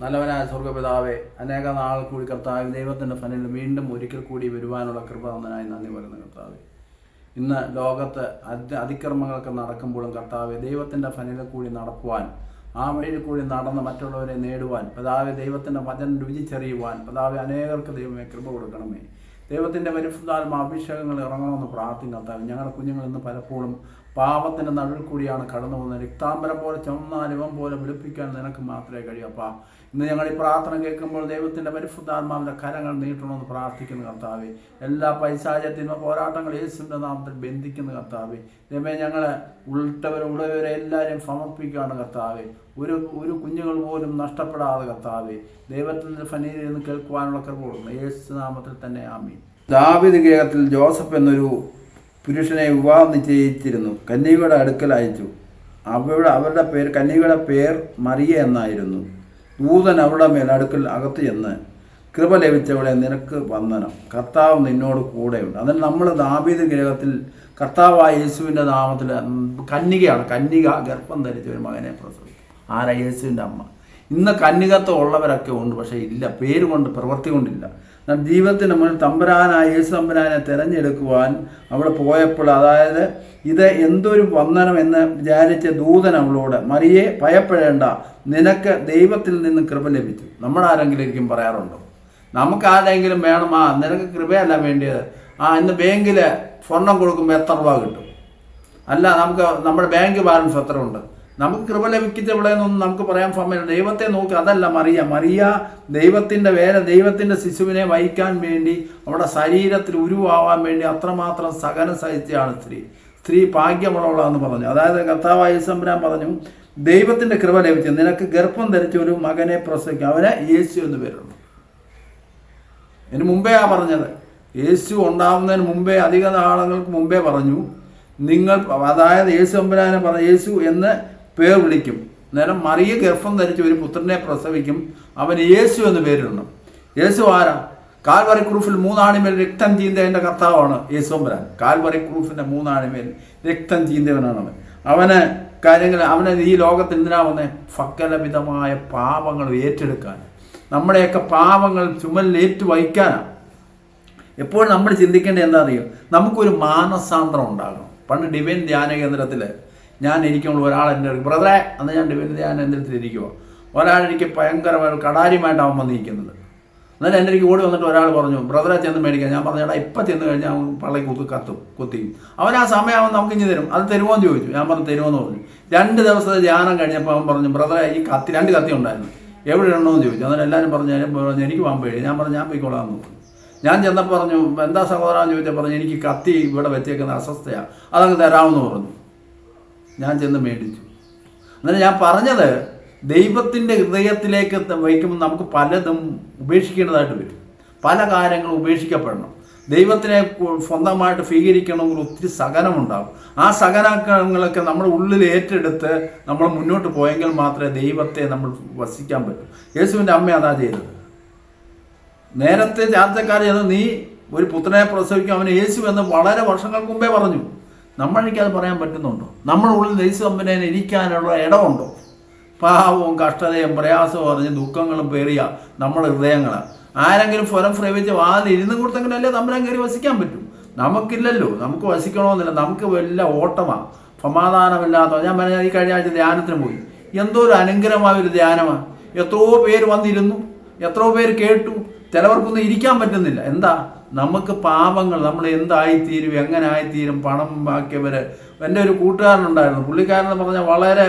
നല്ലവനായ സ്വർഗ്ഗപിതാവേ, അനേക നാൾ കൂടി കർത്താവ് ദൈവത്തിൻ്റെ ഫനിൽ വീണ്ടും ഒരിക്കൽ കൂടി വരുവാനുള്ള കൃപ തന്നതിനായി നന്ദി പറയുന്നു കർത്താവേ. ഇന്ന് ലോകത്ത് അതിക്രമങ്ങളൊക്കെ നടക്കുമ്പോഴും കർത്താവെ ദൈവത്തിൻ്റെ ഫനിൽ കൂടി നടക്കുവാൻ, ആ വഴിയിൽ കൂടി നടന്ന് മറ്റുള്ളവരെ നേടുവാൻ, പിതാവെ ദൈവത്തിൻ്റെ വചനം രുചിച്ചറിയുവാൻ പിതാവെ അനേകർക്ക് ദൈവമേ കൃപ കൊടുക്കണമേ. ദൈവത്തിൻ്റെ പരിശുദ്ധാത്മ അഭിഷേകങ്ങൾ ഇറങ്ങണമെന്ന് പ്രാർത്ഥിക്കും കർത്താവ്. ഞങ്ങളുടെ കുഞ്ഞുങ്ങൾ ഇന്ന് പലപ്പോഴും പാപത്തിൻ്റെ നടുവിൽ കൂടിയാണ് കടന്നു പോകുന്നത്. രക്താംബരം പോലെ ചുമന്നാൽ ഇവം പോലെ വിളിപ്പിക്കാൻ നിനക്ക് മാത്രമേ കഴിയൂ. അപ്പം ഇന്ന് ഞങ്ങൾ ഈ പ്രാർത്ഥന കേൾക്കുമ്പോൾ ദൈവത്തിൻ്റെ പരിശുദ്ധാത്മാവിൻ്റെ കരങ്ങൾ നീട്ടണമെന്ന് പ്രാർത്ഥിക്കുന്നു കർത്താവെ. എല്ലാ പൈശാചത്തിനും പോരാട്ടങ്ങൾ യേശുവിൻ്റെ നാമത്തിൽ ബന്ധിക്കുന്ന കർത്താവെ. ദൈവമേ, ഞങ്ങൾ ഉള്ളവരെ എല്ലാവരെയും സമർപ്പിക്കുകയാണ് കർത്താവെ. ഒരു കുഞ്ഞുങ്ങൾ പോലും നഷ്ടപ്പെടാതെ കർത്താവെ ദൈവത്തിൻ്റെ ഫനിയിൽ നിന്ന് കേൾക്കുവാനുള്ള കൃപ കൊടുക്കുന്നു യേശു നാമത്തിൽ തന്നെ ആമീൻ. ദാവീദ് ഗൃഹത്തിൽ ജോസഫ് എന്നൊരു പുരുഷനെ വിവാഹം നിശ്ചയിച്ചിരുന്നു. കന്യകയുടെ അടുക്കൽ അയച്ചു. അവരുടെ പേര്, കന്യകയുടെ പേർ മറിയ എന്നായിരുന്നു. ദൂതൻ അവരുടെ മേൽ അടുക്കൽ അകത്ത് ചെന്ന്, കൃപ ലഭിച്ചവളെ നിനക്ക് വന്ദനം, കർത്താവ് നിന്നോട് കൂടെയുണ്ട്. അതിന് നമ്മൾ ദാവീദ് ഗൃഹത്തിൽ കർത്താവായ യേശുവിൻ്റെ നാമത്തിൽ കന്യകയാണ്. കന്യക ഗർഭം ധരിച്ച ഒരു മകനെ പ്രസവിക്കും. ആരാ? യേശുവിൻ്റെ അമ്മ. ഇന്ന് കന്യകത്വം ഉള്ളവരൊക്കെ ഉണ്ട്, പക്ഷേ ഇല്ല, പേര് കൊണ്ട് പ്രവൃത്തി കൊണ്ടില്ല. ജീവിതത്തിന് മുന്നിൽ തമ്പുരാനായ യേശു തമ്പുരാനെ തിരഞ്ഞെടുക്കുവാൻ അവിടെ പോയപ്പോൾ, അതായത് ഇത് എന്തൊരു വന്ദനം എന്ന് വിചാരിച്ച ദൂതൻ അവളോട്, മറിയെ ഭയപ്പെടേണ്ട, നിനക്ക് ദൈവത്തിൽ നിന്ന് കൃപ ലഭിച്ചു. നമ്മളാരെങ്കിലും പറയാറുണ്ടോ? നമുക്ക് ആരെങ്കിലും വേണം, നിനക്ക് കൃപയല്ല വേണ്ടിയത്, ഇന്ന് ബാങ്കിൽ സ്വർണം കൊടുക്കുമ്പോൾ എത്ര രൂപ കിട്ടും, അല്ല നമുക്ക് നമ്മുടെ ബാങ്ക് ബാലൻസ് എത്ര ഉണ്ട്, നമുക്ക് കൃപ ലഭിക്കവിടെയെന്നൊന്നും നമുക്ക് പറയാൻ സമയമില്ല. ദൈവത്തെ നോക്കി. അതല്ല മറിയ ദൈവത്തിൻ്റെ ദൈവത്തിൻ്റെ ശിശുവിനെ വഹിക്കാൻ വേണ്ടി, അവിടെ ശരീരത്തിൽ ഉരുവാവാൻ വേണ്ടി അത്രമാത്രം സഹനം സഹിച്ചയാണ് സ്ത്രീ ഭാഗ്യമുള്ളവളാന്ന് പറഞ്ഞു. അതായത് കർത്താവായ യേശു തമ്പുരാൻ പറഞ്ഞു, ദൈവത്തിൻ്റെ കൃപ ലഭിച്ചു, നിനക്ക് ഗർഭം ധരിച്ച ഒരു മകനെ പ്രസവിക്കും, അവന് യേശു എന്ന് പേരുള്ളൂ. ഇതിന് മുമ്പേ പറഞ്ഞത്, യേശു ഉണ്ടാവുന്നതിന് മുമ്പേ, അധിക നാളുകൾക്ക് മുമ്പേ പറഞ്ഞു, നിങ്ങൾ, അതായത് യേശു തമ്പുരാനെ പറഞ്ഞു, യേശു എന്ന് പേർ വിളിക്കും. നേരം മറിയ ഗർഭം ധരിച്ച് ഒരു പുത്രനെ പ്രസവിക്കും, അവന് യേശു എന്ന് പേരിടണം. യേശു ആരാ? കാൽവറി ക്രൂഫിൽ 3 ആണിമേൽ രക്തം ചീന്തവൻ്റെ കർത്താവാണ് യേശു തമ്പുരാൻ. കാൽവറി ക്രൂഫിൻ്റെ 3 ആണിമേൽ രക്തം ചീന്തവനാണ് അവന് കാര്യങ്ങൾ. അവന് ഈ ലോകത്തിൽ എന്തിനാ വന്നേ? സകലവിധമായ പാപങ്ങൾ ഏറ്റെടുക്കാൻ, നമ്മുടെയൊക്കെ പാപങ്ങൾ ചുമലിലേറ്റ് വഹിക്കാനാണ്. എപ്പോഴും നമ്മൾ ചിന്തിക്കേണ്ടത് എന്താ അറിയോ? നമുക്കൊരു മാനസാന്തരം ഉണ്ടാകണം. പണ്ട് ഡിവൈൻ ധ്യാന കേന്ദ്രത്തിൽ ഞാൻ ഇരിക്കുമ്പോൾ ഒരാൾ എൻ്റെ ബ്രദറെ, അന്ന് ഞാൻ ഡിവൈൻ ധ്യാന കേന്ദ്രത്തിൽ ഇരിക്കുമോ, ഒരാളെനിക്ക് ഭയങ്കരമായ കടാരിയുമായിട്ടാവും വന്നിരിക്കുന്നത്. എന്നാലും എൻ്റെ എനിക്ക് ഓടി വന്നിട്ട് ഒരാൾ പറഞ്ഞു, ബ്രദറെ ചെന്ന് മേടിക്കാൻ. ഞാൻ പറഞ്ഞു, ചേട്ടാ ഇപ്പം ചെന്ന് കഴിഞ്ഞാൽ പള്ളി കുത്തിയും. അവൻ ആ സമയമാകുമ്പോൾ നമുക്ക് ഇനി തരും, അത് തരുമോ എന്ന് ചോദിച്ചു. ഞാൻ പറഞ്ഞു തരുമോയെന്ന് പറഞ്ഞു. 2 ദിവസത്തെ ധ്യാനം കഴിഞ്ഞപ്പോൾ അവൻ പറഞ്ഞു, ബ്രദറെ ഈ 2 കത്തി ഉണ്ടായിരുന്നു, എവിടെ ഇടണമെന്ന് ചോദിച്ചു. അന്നേരം എല്ലാവരും പറഞ്ഞു, എനിക്ക് പോകാൻ പേടി. ഞാൻ പറഞ്ഞു, ഞാൻ പോയിക്കോളാമെന്ന് പറഞ്ഞു. ഞാൻ ചെന്നപ്പോൾ പറഞ്ഞു, എന്താ സഹോദരാന്ന് ചോദിച്ചാൽ പറഞ്ഞു, എനിക്ക് കത്തി ഇവിടെ വെച്ചേക്കുന്ന അസ്വസ്ഥയാണ്, അതങ്ങ് തരാമെന്ന് പറഞ്ഞു. ഞാൻ ചെന്ന് മേടിച്ചു. എന്നാൽ ഞാൻ പറഞ്ഞത്, ദൈവത്തിൻ്റെ ഹൃദയത്തിലേക്ക് വയ്ക്കുമ്പോൾ നമുക്ക് പലതും ഉപേക്ഷിക്കേണ്ടതായിട്ട് വരും. പല കാര്യങ്ങളും ഉപേക്ഷിക്കപ്പെടണം. ദൈവത്തിനെ സ്വന്തമായിട്ട് സ്വീകരിക്കണമെങ്കിൽ ഒത്തിരി സഹനമുണ്ടാകും. ആ സഹനങ്ങളൊക്കെ നമ്മുടെ ഉള്ളിൽ ഏറ്റെടുത്ത് നമ്മൾ മുന്നോട്ട് പോയെങ്കിൽ മാത്രമേ ദൈവത്തെ നമ്മൾ വസിക്കാൻ പറ്റൂ. യേശുവിൻ്റെ അമ്മ അതാ ചെയ്തത്. നേരത്തെ ചാർച്ചക്കാർ ചെന്ന്, നീ ഒരു പുത്രനെ പ്രസവിക്കും, അവന് യേശു എന്ന് വളരെ വർഷങ്ങൾക്ക് മുമ്പേ പറഞ്ഞു. നമ്മളെനിക്കത് പറയാൻ പറ്റുന്നുണ്ടോ? നമ്മുടെ ഉള്ളിൽ യേശു തമ്പുരാനെ ഇരിക്കാനുള്ള ഇടമുണ്ടോ? പാവവും കഷ്ടതയും പ്രയാസവും അറിഞ്ഞ് ദുഃഖങ്ങളും പേറിയ നമ്മുടെ ഹൃദയങ്ങളാണ്. ആരെങ്കിലും സ്വരം ശ്രവിച്ച് വാതിൽ ഇരുന്ന് കൊടുത്തെങ്കിലല്ലേ തമ്പുരാൻ കയറി വസിക്കാൻ പറ്റും. നമുക്കില്ലല്ലോ, നമുക്ക് വസിക്കണമെന്നില്ല. നമുക്ക് വല്ല ഓട്ടമാണ്, സമാധാനമില്ലാത്ത. ഞാൻ പറഞ്ഞാൽ ഈ കഴിഞ്ഞ ആഴ്ച ധ്യാനത്തിന് പോയി, എന്തോ ഒരു അനുഗ്രഹമായ ഒരു ധ്യാനമാണ്. എത്രയോ പേര് വന്നിരുന്നു, എത്രയോ പേര് കേട്ടു. ചിലവർക്കൊന്നും ഇരിക്കാൻ പറ്റുന്നില്ല. എന്താ? നമുക്ക് പാപങ്ങൾ, നമ്മൾ എന്തായിത്തീരും, എങ്ങനെ ആയിത്തീരും, പണം ബാക്കിയവർ. എൻ്റെ ഒരു കൂട്ടുകാരനുണ്ടായിരുന്നു, പുള്ളിക്കാരനെന്ന് പറഞ്ഞാൽ വളരെ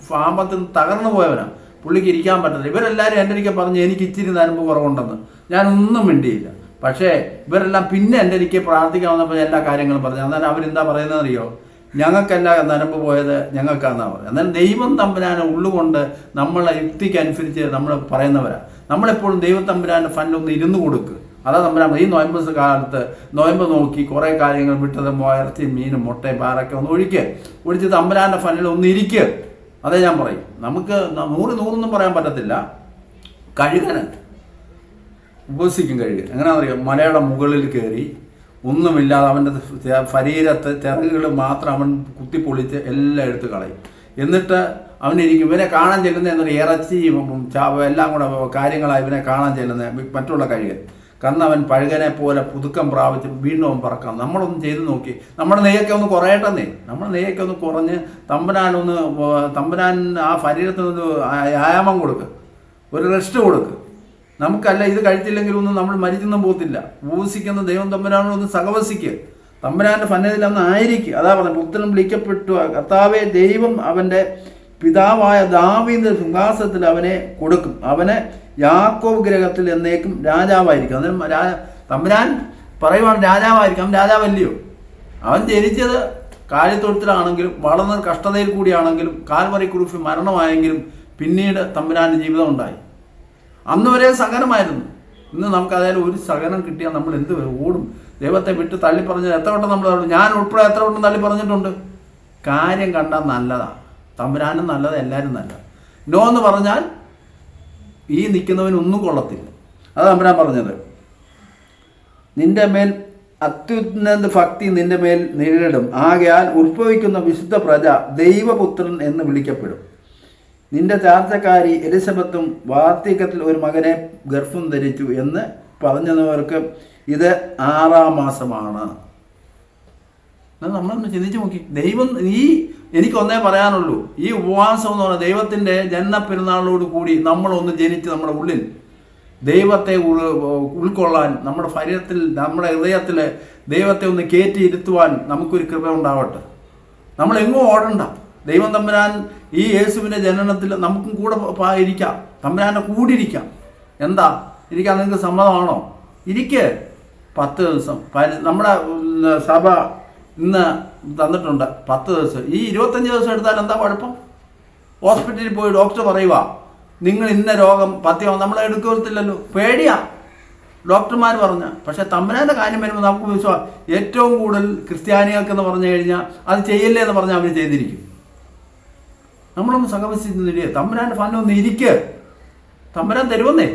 പാപത്തിൽ തകർന്നു പോയവനാണ്. പുള്ളിക്ക് ഇരിക്കാൻ പറ്റത്തില്ല. ഇവരെല്ലാവരും എൻ്റെ എനിക്ക് പറഞ്ഞ് എനിക്ക് ഇച്ചിരി നരമ്പ് കുറവുണ്ടെന്ന്. ഞാനൊന്നും മിണ്ടിയില്ല. പക്ഷേ ഇവരെല്ലാം പിന്നെ എൻ്റെ എനിക്ക് പ്രാർത്ഥിക്കാൻ വന്നപ്പോൾ എല്ലാ കാര്യങ്ങളും പറഞ്ഞു. അന്നേരം അവരെന്താ പറയുന്നത് അറിയോ? ഞങ്ങൾക്കല്ല നരമ്പ് പോയത്, ഞങ്ങൾക്കാന്നാണ് പറയുന്നത്. എന്നാൽ ദൈവം തമ്പുരാനെ ഉള്ളുകൊണ്ട് നമ്മളെ യുക്തിക്ക് അനുസരിച്ച് നമ്മൾ പറയുന്നവരാണ്. നമ്മളെപ്പോഴും ദൈവം തമ്പുരാൻ്റെ ഫണ്ടൊന്ന് ഇരുന്ന് കൊടുക്കുക. അതാ തമ്പുരാൻ ഈ നോയമ്പ് കാലത്ത് നോയമ്പ് നോക്കി കുറേ കാര്യങ്ങൾ വിട്ടത്, ഇറച്ചിയും മീനും മുട്ടയും പാറൊക്കെ ഒന്ന് ഒഴിച്ച് തമ്പുരാൻ്റെ ഫണ്ടിൽ ഒന്ന് ഇരിക്കുക. അതേ ഞാൻ പറയും. നമുക്ക് 100 പറയാൻ പറ്റത്തില്ല. കഴുകന് ഉപസിക്കും. കഴുകൻ എങ്ങനെയാണെന്നറിയാം? മലയുടെ മുകളിൽ കയറി ഒന്നുമില്ലാതെ അവൻ്റെ ശരീരത്തെ ചിറകുകൾ മാത്രം അവൻ കുത്തിപ്പൊളിച്ച് എല്ലാം എടുത്ത് കളയും. എന്നിട്ട് അവനിരിക്കും. ഇവനെ കാണാൻ ചെല്ലുന്ന എന്നൊരു ഇറച്ചിയും എല്ലാം കൂടെ കാര്യങ്ങളാണ് ഇവനെ കാണാൻ ചെല്ലുന്നത് മറ്റുള്ള കഴികൾ. കാരണം അവൻ പഴുകനെ പോലെ പുതുക്കം പ്രാപിച്ച് വീണ്ടും അവൻ പറക്കാം. നമ്മളൊന്ന് ചെയ്ത് നോക്കി, നമ്മുടെ നെയ്യൊക്കെ ഒന്ന് കുറയട്ടെന്നേ. നമ്മുടെ നെയ്യൊക്കെ ഒന്ന് കുറഞ്ഞ് തമ്പുരാൻ ആ ശരീരത്തിനൊന്ന് വ്യായാമം കൊടുക്ക്, ഒരു റെസ്റ്റ് കൊടുക്ക്. നമുക്കല്ല ഇത് കഴിച്ചില്ലെങ്കിലൊന്നും നമ്മൾ മരിച്ചൊന്നും പോകത്തില്ല. ഉപവസിക്കുന്ന ദൈവം തമ്പുരാനോടൊന്ന് സഹവസിക്കുക, തമ്പുരാന്റെ സന്നിധിയിൽ അന്ന് ആയിരിക്കും. അതാ പറഞ്ഞു, പുത്രൻ വിളിക്കപ്പെട്ടു കർത്താവെ ദൈവം അവന്റെ പിതാവായ ദാവീദിന്റെ സിംഹാസനത്തിൽ അവനെ കൊടുക്കും. അവനെ യാക്കോബ് ഗൃഹത്തിൽ എന്നേക്കും രാജാവായിരിക്കും. അതിന് തമ്പുരാൻ പറയുവാണ് രാജാവായിരിക്കും. അവൻ രാജാവല്ലയോ? അവൻ ജനിച്ചത് കാലിത്തൊഴുത്തിലാണെങ്കിലും വളർന്ന കഷ്ടതയിൽ കൂടിയാണെങ്കിലും കാൽവറി കുരിശിൽ മരണമായെങ്കിലും പിന്നീട് തമ്പുരാന്റെ ജീവിതം ഉണ്ടായി. അന്ന് വരെ സഹനമായിരുന്നു. ഇന്ന് നമുക്ക് അതായത് ഒരു സഹനം കിട്ടിയാൽ നമ്മൾ എന്ത് ഓടും. ദൈവത്തെ വിട്ട് തള്ളി പറഞ്ഞത് എത്ര വട്ടം നമ്മൾ, ഞാൻ ഉൾപ്പെടെ എത്ര വട്ടം തള്ളി പറഞ്ഞിട്ടുണ്ട്. കാര്യം കണ്ടാൽ നല്ലതാ, തമ്പുരാനും നല്ലത്, എല്ലാവരും നല്ലത്. നോ എന്ന് പറഞ്ഞാൽ ഈ നിൽക്കുന്നവനൊന്നും കൊള്ളത്തില്ല. അത് തമ്പുരാൻ പറഞ്ഞത്, നിന്റെ മേൽ അത്യുന്നത ഭക്തി നിന്റെ മേൽ നേരിടും. ആകയാൽ ഉത്ഭവിക്കുന്ന വിശുദ്ധ പ്രജ ദൈവപുത്രൻ എന്ന് വിളിക്കപ്പെടും. നിന്റെ ചാർച്ചക്കാരി എലിസബത്തും വാർദ്ധക്യത്തിൽ ഒരു മകനെ ഗർഭം ധരിച്ചു എന്ന് പറഞ്ഞവർക്ക് ഇത് 6-ാം മാസമാണ്. നമ്മളൊന്ന് ചിന്തിച്ചു നോക്കി. ദൈവം എനിക്കൊന്നേ പറയാനുള്ളൂ, ഈ ഉപവാസം എന്ന് പറഞ്ഞാൽ ദൈവത്തിൻ്റെ ജന്മപ്പെരുന്നാളോട് കൂടി നമ്മളൊന്ന് ജനിച്ച് നമ്മുടെ ഉള്ളിൽ ദൈവത്തെ ഉൾക്കൊള്ളാൻ, നമ്മുടെ ശരീരത്തിൽ നമ്മുടെ ഹൃദയത്തിൽ ദൈവത്തെ ഒന്ന് കയറ്റിയിരുത്തുവാൻ നമുക്കൊരു കൃപ ഉണ്ടാവട്ടെ. നമ്മളെങ്ങും ഓടണ്ട. ദൈവം തമ്പുരാൻ ഈ യേശുവിൻ്റെ ജനനത്തിൽ നമുക്കും കൂടെ ഇരിക്കാം, തമ്പുരാൻ്റെ കൂടെ ഇരിക്കാം. എന്താ ഇരിക്കാൻ നിങ്ങൾക്ക് സമ്മതമാണോ? ഇരിക്ക്. 10 ദിവസം നമ്മുടെ സഭ ഇന്ന് തന്നിട്ടുണ്ട് 10 ദിവസം. ഈ 25 ദിവസം എടുത്താൽ എന്താ കുഴപ്പം? ഹോസ്പിറ്റലിൽ പോയി ഡോക്ടർ പറയുക നിങ്ങൾ ഇന്ന രോഗം 10 നമ്മളെ എടുക്കത്തില്ലല്ലോ, പേടിയാ ഡോക്ടർമാർ പറഞ്ഞ. പക്ഷെ തമ്പുരാന്റെ കാര്യം വരുമ്പോൾ നമുക്ക് വിശ്വാസം. ഏറ്റവും കൂടുതൽ ക്രിസ്ത്യാനികൾക്കെന്ന് പറഞ്ഞു കഴിഞ്ഞാൽ അത് ചെയ്യല്ലേ എന്ന് പറഞ്ഞാൽ അവർ ചെയ്തിരിക്കും. നമ്മളൊന്ന് സഹവസിച്ചില്ലേ, തമ്പുരാന്റെ ഫലം ഒന്ന് ഇരിക്ക്, തമ്പുരാൻ തരുമെന്നേ.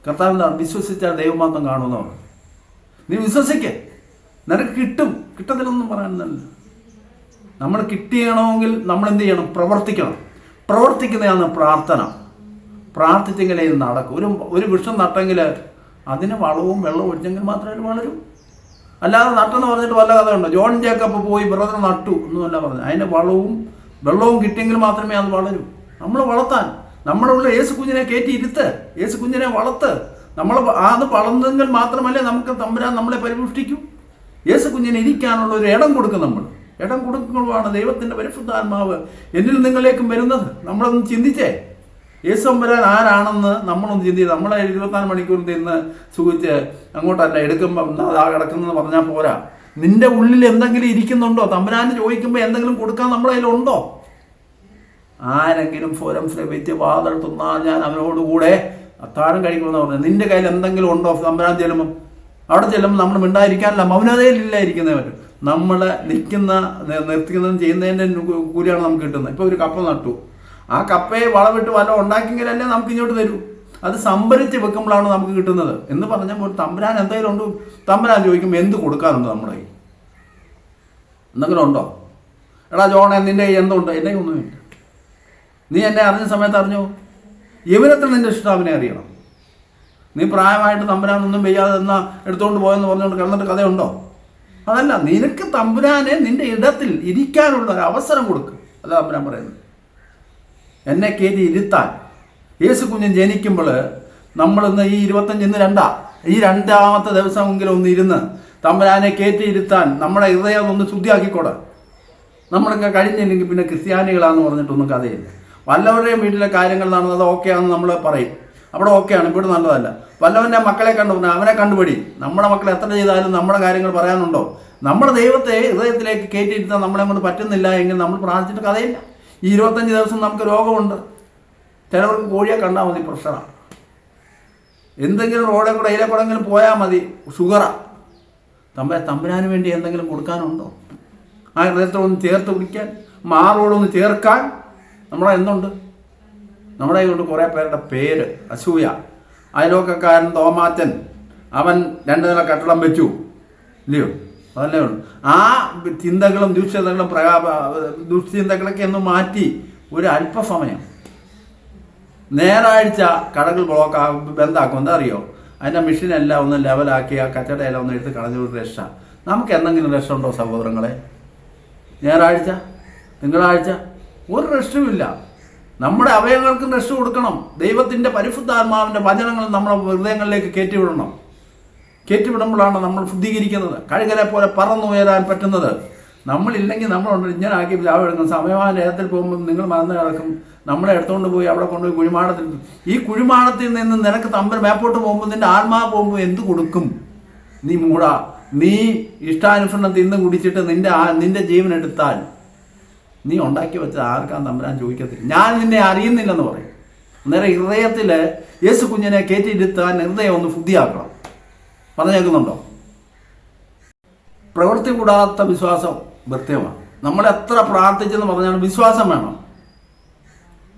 കർത്താവ് എന്താണ്? വിശ്വസിച്ചാൽ ദൈവമാത്രം കാണുമെന്ന് പറഞ്ഞു. നീ വിശ്വസിക്കേ, നിനക്ക് കിട്ടും. കിട്ടത്തിലൊന്നും പറയാനല്ല. നമ്മൾ കിട്ടിയണമെങ്കിൽ നമ്മൾ എന്ത് ചെയ്യണം? പ്രവർത്തിക്കണം. പ്രവർത്തിക്കുന്നതാണ് പ്രാർത്ഥന. പ്രാർത്ഥിച്ചെങ്കിലേ ഇത് നടക്കും. ഒരു വൃക്ഷം നട്ടെങ്കിൽ അതിന് വളവും വെള്ളവും ഒഴിച്ചെങ്കിൽ മാത്രമേ വളരും. അല്ലാതെ നട്ടെന്ന് പറഞ്ഞിട്ട് വല്ല കഥയുണ്ടോ? ജോൺ ജേക്കബ് പോയി ബ്രദർ നട്ടു എന്നല്ല പറഞ്ഞു. അതിന് വളവും വെള്ളവും കിട്ടിയെങ്കിൽ മാത്രമേ അത് വളരൂ. നമ്മൾ വളർത്താൻ നമ്മുടെ ഉള്ള യേശു കുഞ്ഞിനെ കയറ്റി ഇരുത്ത്, യേശു കുഞ്ഞിനെ വളർത്ത്. നമ്മൾ അത് വളർന്നെങ്കിൽ മാത്രമല്ലേ നമുക്ക് തമ്പുരാൻ നമ്മളെ പരിപുഷ്ടിക്കും. യേശു കുഞ്ഞിനെ ഇരിക്കാനുള്ള ഒരു ഇടം കൊടുക്കും. നമ്മൾ ഇടം കൊടുക്കുമ്പോഴാണ് ദൈവത്തിൻ്റെ പരിശുദ്ധാത്മാവ് എന്നിൽ നിങ്ങളിലേക്കും വരുന്നത്. നമ്മളൊന്ന് ചിന്തിച്ചേ, യേശു തമ്പുരാൻ ആരാണെന്ന് നമ്മളൊന്ന് ചിന്തിച്ച്. നമ്മളെ 24 മണിക്കൂർ തിന്ന് സുഖിച്ച് അങ്ങോട്ടല്ല എടുക്കുമ്പം അതാ കിടക്കുന്നതെന്ന് പറഞ്ഞാൽ പോരാ. നിന്റെ ഉള്ളിൽ എന്തെങ്കിലും ഇരിക്കുന്നുണ്ടോ? തമ്പുരാന് ചോദിക്കുമ്പോൾ എന്തെങ്കിലും കൊടുക്കാൻ നമ്മുടെ കയ്യിലുണ്ടോ? ആരെങ്കിലും ഫോറംസിലെ വെച്ച് വാതിൽ തുന്നാൽ ഞാൻ അവനോടുകൂടെ അത്താഴം കഴിക്കുമെന്ന് പറഞ്ഞു. നിന്റെ കയ്യിൽ എന്തെങ്കിലും ഉണ്ടോ? തമ്പുരാൻ ചെല്ലുമ്പം അവിടെ ചെല്ലുമ്പോൾ നമ്മൾ മിണ്ടായിരിക്കാനല്ല, മൗനതയിലില്ല ഇരിക്കുന്നവർ. നമ്മൾ നിർത്തിക്കുന്നതും ചെയ്യുന്നതിൻ്റെ കൂലിയാണ് നമുക്ക് കിട്ടുന്നത്. ഇപ്പോൾ ഒരു കപ്പ നട്ടു, ആ കപ്പയെ വളമിട്ട് വല്ലതും ഉണ്ടാക്കിയെങ്കിലല്ലേ നമുക്ക് ഇങ്ങോട്ട് തരൂ. അത് സംഭരിച്ച് വെക്കുമ്പോഴാണ് നമുക്ക് കിട്ടുന്നത് എന്ന് പറഞ്ഞപ്പോൾ തമ്പുരാൻ എന്തെങ്കിലും ഉണ്ട്. തമ്പുരാൻ ചോദിക്കുമ്പോൾ എന്ത് കൊടുക്കാറുണ്ട് നമ്മുടെ കയ്യിൽ? എന്തെങ്കിലും ഉണ്ടോ? എടാ ജോണെ, നിൻ്റെ എന്തുണ്ട്? എൻ്റെ ഒന്നുമില്ല. നീ എന്നെ അറിഞ്ഞ സമയത്ത് അറിഞ്ഞോ? എവിടത്തിൽ നിൻ്റെ ഇഷ്ടാവിനെ അറിയണം. നീ പ്രായമായിട്ട് തമ്പുരാനൊന്നും വയ്യാതെ എന്നാ എടുത്തുകൊണ്ട് പോയെന്ന് പറഞ്ഞുകൊണ്ട് കിടന്നിട്ട് കഥയുണ്ടോ? അതല്ല, നിനക്ക് തമ്പുരാനെ നിന്റെ ഇടത്തിൽ ഇരിക്കാനുള്ള ഒരു അവസരം കൊടുക്കുക. അല്ല തമ്പുരാൻ പറയുന്നത്. എന്നെ കയറ്റി ഇരുത്താൻ. യേശു കുഞ്ഞൻ ജനിക്കുമ്പോൾ നമ്മളിന്ന് ഈ 25 ഇന്ന് 2 ഈ 2ാമത്തെ ദിവസമെങ്കിലും ഒന്ന് ഇരുന്ന് തമ്പുരാനെ കയറ്റി ഇരുത്താൻ നമ്മുടെ ഹൃദയം ഒന്ന് ശുദ്ധിയാക്കിക്കൂടെ. നമ്മളൊക്കെ കഴിഞ്ഞില്ലെങ്കിൽ പിന്നെ ക്രിസ്ത്യാനികളാന്ന് പറഞ്ഞിട്ടൊന്നും കഥയില്ല. വല്ലവരുടെയും വീട്ടിലെ കാര്യങ്ങൾ നടന്നത് ഓക്കെയാണെന്ന് നമ്മൾ പറയും. അവിടെ ഓക്കെയാണ്, ഇവിടെ നല്ലതല്ല. വല്ലവൻ്റെ മക്കളെ കണ്ടു അവനെ കണ്ടുപിടി. നമ്മുടെ മക്കൾ എത്ര ചെയ്താലും നമ്മുടെ കാര്യങ്ങൾ പറയാനുണ്ടോ? നമ്മുടെ ദൈവത്തെ ഹൃദയത്തിലേക്ക് കയറ്റിയിരുത്താൻ നമ്മളെ കൊണ്ട് പറ്റുന്നില്ല എങ്കിൽ നമ്മൾ പ്രാർത്ഥിച്ചിട്ട് കഥയില്ല. ഈ 25 ദിവസം നമുക്ക് രോഗമുണ്ട്. ചിലവർക്ക് കോഴിയെ കണ്ടാൽ മതി, പ്രഷറാണ്. എന്തെങ്കിലും റോഡിൽ കൂടെ ഇതിലെ കൂടെങ്കിലും പോയാൽ മതി, ഷുഗറാ. തമ്പുരാന് വേണ്ടി എന്തെങ്കിലും കൊടുക്കാനുണ്ടോ? ആ ഹൃദയത്തോടൊന്ന് ചേർത്ത് പിടിക്കാൻ, മാറോടൊന്ന് ചേർക്കാൻ നമ്മളെ എന്തുണ്ട്? നമ്മുടെ കൊണ്ട് കുറേ പേരുടെ പേര് അസൂയ. അയലോക്കക്കാരൻ തോമാച്ചൻ, അവൻ 2 നില കെട്ടിടം വെച്ചു ഇല്ലയോ? അതല്ലേ ഉള്ളൂ. ആ ചിന്തകളും ദുശ്ചിന്തകളൊക്കെ ഒന്ന് മാറ്റി ഒരു അല്പസമയം ഞായറാഴ്ച കടകൾ ബന്ധാക്കും. എന്താ അറിയോ? അതിൻ്റെ മെഷീനെല്ലാം ഒന്ന് ലെവലാക്കി ആ കച്ചടയെല്ലാം ഒന്ന് എടുത്ത് കളഞ്ഞ ഒരു രക്ഷ. നമുക്ക് എന്തെങ്കിലും രക്ഷ ഉണ്ടോ സഹോദരങ്ങളെ? ഞായറാഴ്ച, തിങ്കളാഴ്ച ഒരു രക്ഷയുമില്ല. നമ്മുടെ അവയവങ്ങൾക്കും രക്ഷ കൊടുക്കണം. ദൈവത്തിൻ്റെ പരിശുദ്ധാത്മാവിൻ്റെ വചനങ്ങൾ നമ്മുടെ ഹൃദയങ്ങളിലേക്ക് കയറ്റിവിടുമ്പോഴാണ് നമ്മൾ ശുദ്ധീകരിക്കുന്നത്. കഴുകനെ പോലെ പറന്നുയരാൻ പറ്റുന്നത്. നമ്മളില്ലെങ്കിൽ നമ്മളുണ്ട് ഇങ്ങനെ ആക്കി ചാവെടുക്കും. സമയമായ നേരത്തിൽ പോകുമ്പോൾ നിങ്ങൾ മറന്നു കിടക്കും. നമ്മളെ എടുത്തുകൊണ്ട് പോയി അവിടെ കൊണ്ടുപോയി കുഴിമാടത്തിൽ. ഈ കുഴിമാടത്തിൽ നിന്ന് നിനക്ക് മേപ്പോട്ട് പോകുമ്പോൾ നിന്റെ ആത്മാവ് പോകുമ്പോൾ എന്ത് കൊടുക്കും? നീ മൂടാ. നീ ഇഷ്ടാനുസരണം തിന്ന് കുടിച്ചിട്ട് നിന്റെ ജീവൻ എടുത്താൽ നീ ഉണ്ടാക്കി വെച്ചത് ആർക്കാന്ന് തമ്പുരാൻ ചോദിക്കത്തില്ല. ഞാൻ നിന്നെ അറിയുന്നില്ലെന്ന് പറയും. അന്നേരം ഹൃദയത്തിൽ യേശു കുഞ്ഞിനെ കയറ്റിയിരുത്താൻ ഹൃദയം ഒന്ന് ശുദ്ധിയാക്കണം. പറഞ്ഞേക്കുന്നുണ്ടോ? പ്രവൃത്തി കൂടാത്ത വിശ്വാസം വ്യർത്ഥമാണ്. നമ്മൾ എത്ര പ്രാർത്ഥിച്ചെന്ന് പറഞ്ഞാലും വിശ്വാസം വേണം.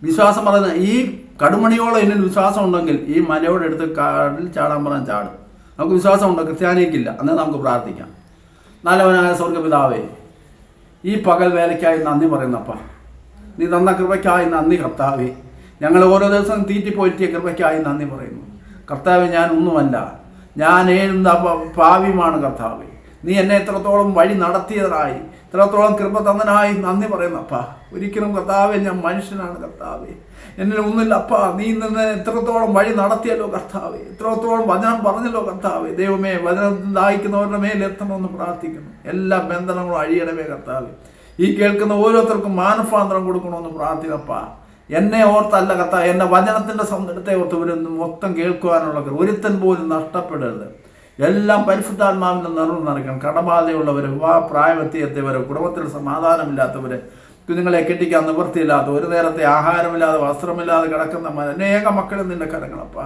വിശ്വാസം പറയുന്ന ഈ കടുമണിയോളം എന്നിൽ വിശ്വാസം ഉണ്ടെങ്കിൽ ഈ മലയോട് എടുത്ത് കടലിൽ ചാടാൻ പറഞ്ഞാൽ ചാടും. നമുക്ക് വിശ്വാസം ഉണ്ടോ? ക്രിസ്ത്യാനിക്കില്ല. അന്നേ നമുക്ക് പ്രാർത്ഥിക്കാം. നല്ലവനായ സ്വർഗ്ഗപിതാവേ, ഈ പകൽ വേലയ്ക്കായി നന്ദി പറയുന്നപ്പ. നീ തന്ന കൃപയ്ക്കായി നന്ദി കർത്താവേ. ഞങ്ങൾ ഓരോ ദിവസവും തീറ്റിപ്പോറ്റിയ കൃപയ്ക്കായി നന്ദി പറയുന്നു കർത്താവേ. ഞാൻ ഒന്നുമല്ല, ഞാൻ പാവിയുമാണ് കർത്താവേ. നീ എന്നെ എത്രത്തോളം വഴി നടത്തിയതായി, ഇത്രത്തോളം കൃപ തന്നനായി നന്ദി പറയുന്നപ്പ. ഒരിക്കലും കർത്താവേ ഞാൻ മനുഷ്യനാണ് കർത്താവേ, എന്നിൽ ഒന്നുമില്ല അപ്പ. നീ നിന്ന് എത്രത്തോളം വഴി നടത്തിയല്ലോ കർത്താവേ, എത്രത്തോളം വചനം പറഞ്ഞല്ലോ കർത്താവേ. ദൈവമേ, വചനം ദാഹിക്കുന്നവരുടെ മേൽ എത്തണമെന്ന് പ്രാർത്ഥിക്കുന്നു. എല്ലാ ബന്ധനങ്ങളും അഴിയണമേ കർത്താവേ. ഈ കേൾക്കുന്ന ഓരോരുത്തർക്കും മാനസാന്തരം കൊടുക്കണമെന്ന് പ്രാർത്ഥിക്കപ്പ. എന്നെ ഓർത്തല്ല കർത്താവ്, എന്റെ വചനത്തിന്റെ സൗന്ദര്യത്തെ ഓർത്ത് ഇവരൊന്നും മൊത്തം കേൾക്കുവാനുള്ള ഒരുത്തൻ പോലും നഷ്ടപ്പെടരുത്. എല്ലാം പരിശുദ്ധാത്മാവിന്റെ നിറവ് നിറയ്ക്കണം. കടബാധയുള്ളവർ, പ്രായമെത്തിയെത്തിയവർ, കുടുംബത്തിൽ സമാധാനമില്ലാത്തവര്, കുഞ്ഞുങ്ങളെ കെട്ടിക്കാൻ നിവൃത്തിയില്ലാത്ത, ഒരു നേരത്തെ ആഹാരമില്ലാതെ വസ്ത്രമില്ലാതെ കിടക്കുന്ന അനേക മക്കളും നിന്റെ കരങ്ങളപ്പ.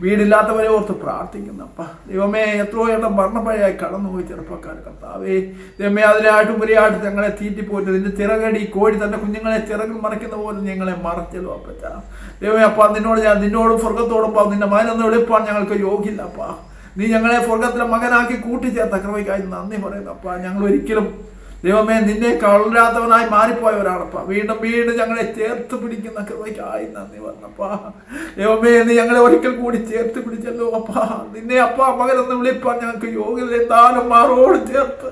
വീടില്ലാത്തവരെ ഓർത്ത് പ്രാർത്ഥിക്കുന്നപ്പ. ദൈവമേ, എത്രയോ എണ്ണം മരണപ്പഴയായി കടന്നുപോയി ചെറുപ്പക്കാർ കർത്താവേ. ദൈവമേ, അതിനായിട്ടും ഉപരിയായിട്ട് ഞങ്ങളെ തീറ്റിപ്പോയിട്ട് നിന്റെ ചിറകടി കോഴി തന്റെ കുഞ്ഞുങ്ങളെ ചിറകിൽ മറയ്ക്കുന്ന പോലെ ഞങ്ങളെ മറച്ചല്ലോ അപ്പച്ച. ദൈവമേ അപ്പ, നിന്നോടും സ്വർഗത്തോടും നിന്റെ മകനെന്ന് വിളിപ്പാൻ ഞങ്ങൾക്ക് യോഗ്യമില്ലപ്പ. നീ ഞങ്ങളെ സ്വർഗത്തിലെ മകനാക്കി കൂട്ടിച്ചേർത്ത കൃപയ്ക്കായി നന്ദി പറയുന്നപ്പ. ഞങ്ങൾ ഒരിക്കലും ദൈവമേ നിന്നെ കളരാത്തവനായി മാറിപ്പോയവരാണപ്പ. വീണ്ടും ഞങ്ങളെ ചേർത്ത് പിടിക്കുന്ന കൃപയ്ക്കായി നന്ദി പറഞ്ഞപ്പ. ദൈവമേ, നീ ഞങ്ങളെ ഒരിക്കൽ കൂടി ചേർത്ത് പിടിച്ചല്ലോ അപ്പ. നിന്നെ അപ്പ മകനെന്ന് വിളിപ്പാൻ ഞങ്ങൾക്ക് യോഗ്യത എന്തായാലും മാറോട് ചേർത്ത്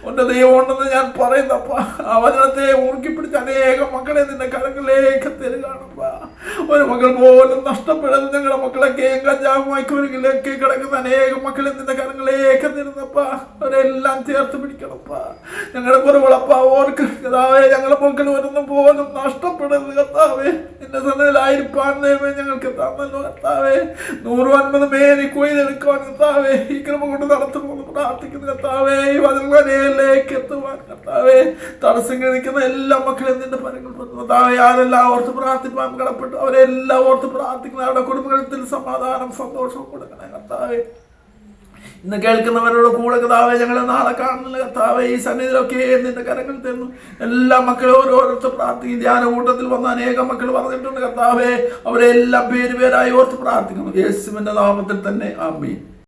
ഒന്റെ ദൈവം ഉണ്ടെന്ന് ഞാൻ പറയുന്നപ്പ. ആ വചനത്തെ ഊർക്കിപ്പിടിച്ച് അനേകം മക്കളെ നിന്റെ കരങ്ങളിലേക്ക് തരുകയാണപ്പ. ഒരു മക്കൾ പോലും നഷ്ടപ്പെടുന്നത് ഞങ്ങളുടെ മക്കളൊക്കെ കഞ്ചാവുമായി കുരുങ്ങിലേക്ക് കിടക്കുന്ന അനേകം മക്കളെ നിന്റെ കരങ്ങളിലേക്ക് തരുന്നപ്പ. അവരെല്ലാം ചേർത്ത് പിടിക്കണപ്പ. ഞങ്ങളുടെ കുറവുകളപ്പ ഓർക്ക് കർത്താവേ, ഞങ്ങളുടെ മക്കൾ വരുന്ന പോലും നഷ്ടപ്പെടരുത് കർത്താവേ. നിന്റെ സന്നദ്ധയിലായിരിക്കാൻ ദൈവമേ ഞങ്ങൾക്ക് തന്നല്ലോ കർത്താവേ. 150 മേനി കൊയ്തെടുക്കുവാൻ കർത്താവേ ഈ കൃപ കൊണ്ട് നടത്തുമെന്ന് പ്രാർത്ഥിക്കുന്നു കർത്താവേ. ഈ വചനങ്ങളിലേക്ക് എത്തുവാൻ കർത്താവേ തടസ്സങ്ങൾ നിൽക്കുന്ന എല്ലാ മക്കളെയും നിന്റെ പരങ്ങൾ കർത്താവേ. ആരെല്ലാം ഓർത്ത് പ്രാർത്ഥിപ്പാൻ കടപ്പെട്ടു അവരെല്ലാം ഓർത്ത് പ്രാർത്ഥിക്കുന്ന അവരുടെ കുടുംബത്തിൽ സമാധാനം സന്തോഷവും കൊടുക്കണേ കർത്താവേ. ഇന്ന് കേൾക്കുന്നവരോട് കൂടെ കർത്താവേ, ഞങ്ങളെ നാളെ കാണുന്നില്ല കർത്താവേ. ഈ സന്നിധിയിലൊക്കെ നിന്റെ കരങ്ങൾ തരുന്നു. എല്ലാ മക്കളും ഓരോരുത്തർ പ്രാർത്ഥിക്കും. ധ്യാന കൂട്ടത്തിൽ വന്ന അനേകം മക്കൾ പറഞ്ഞിട്ടുണ്ട് കർത്താവേ. അവരെല്ലാം പേരായി ഓർത്ത് പ്രാർത്ഥിക്കുന്നു. യേശുവിന്റെ നാമത്തിൽ തന്നെ ആമേൻ.